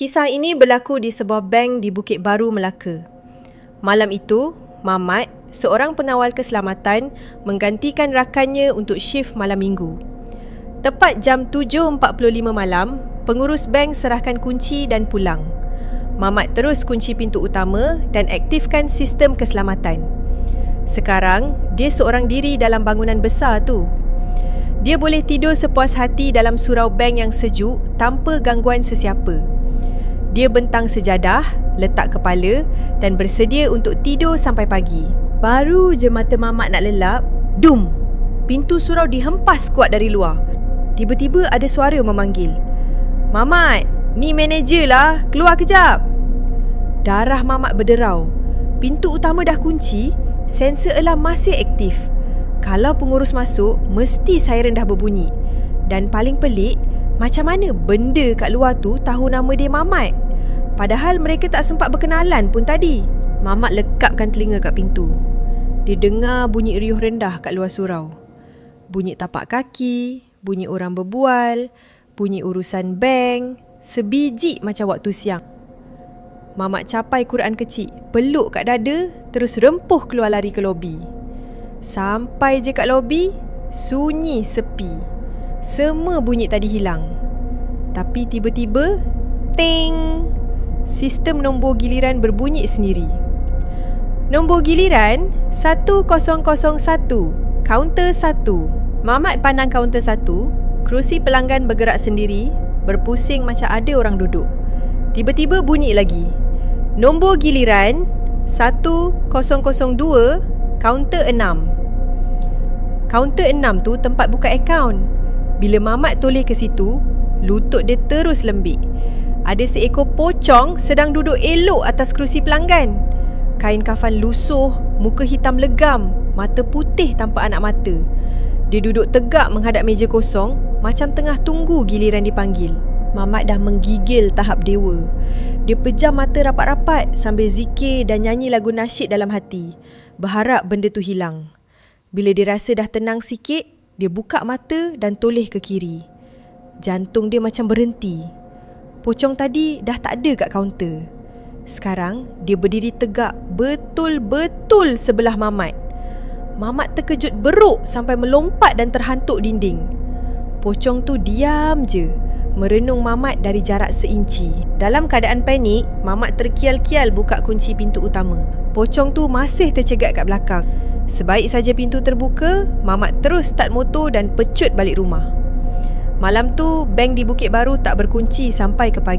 Kisah ini berlaku di sebuah bank di Bukit Baru, Melaka. Malam itu, Mamat, seorang pengawal keselamatan, menggantikan rakannya untuk shift malam minggu. Tepat jam 7.45 malam, pengurus bank serahkan kunci dan pulang. Mamat terus kunci pintu utama dan aktifkan sistem keselamatan. Sekarang, dia seorang diri dalam bangunan besar tu. Dia boleh tidur sepuas hati dalam surau bank yang sejuk tanpa gangguan sesiapa. Dia bentang sejadah, letak kepala dan bersedia untuk tidur sampai pagi. Baru je mata Mamat nak lelap, dum! Pintu surau dihempas kuat dari luar. Tiba-tiba ada suara memanggil, "Mamat, ni manager lah, keluar kejap." Darah Mamat berderau. Pintu utama dah kunci, sensor alarm masih aktif. Kalau pengurus masuk, mesti siren dah berbunyi. Dan paling pelik, macam mana benda kat luar tu tahu nama dia Mamat? Padahal mereka tak sempat berkenalan pun tadi. Mamat lekapkan telinga kat pintu. Dia dengar bunyi riuh rendah kat luar surau. Bunyi tapak kaki, bunyi orang berbual, bunyi urusan bank, sebiji macam waktu siang. Mamat capai Quran kecil, peluk kat dada, terus rempuh keluar lari ke lobi. Sampai je kat lobi, sunyi sepi. Semua bunyi tadi hilang. Tapi tiba-tiba, ting! Sistem nombor giliran berbunyi sendiri. Nombor giliran 1001, kaunter 1. Mamat pandang kaunter 1, kerusi pelanggan bergerak sendiri, berpusing macam ada orang duduk. Tiba-tiba bunyi lagi. Nombor giliran 1002, kaunter 6. Kaunter 6 tu tempat buka akaun. Bila Mamat toleh ke situ, lutut dia terus lembik. Ada seekor pocong sedang duduk elok atas kerusi pelanggan. Kain kafan lusuh, muka hitam legam, mata putih tanpa anak mata. Dia duduk tegak menghadap meja kosong, macam tengah tunggu giliran dipanggil. Mamat dah menggigil tahap dewa. Dia pejam mata rapat-rapat sambil zikir dan nyanyi lagu nasyid dalam hati, berharap benda tu hilang. Bila dia rasa dah tenang sikit, dia buka mata dan toleh ke kiri. Jantung dia macam berhenti. Pocong tadi dah tak ada kat kaunter. Sekarang dia berdiri tegak betul-betul sebelah Mamat. Mamat terkejut beruk sampai melompat dan terhantuk dinding. Pocong tu diam je, merenung Mamat dari jarak seinci. Dalam keadaan panik, Mamat terkial-kial buka kunci pintu utama. Pocong tu masih tercegat kat belakang. Sebaik saja pintu terbuka, Mamat terus start motor dan pecut balik rumah. Malam tu, bank di Bukit Baru tak berkunci sampai ke pagi.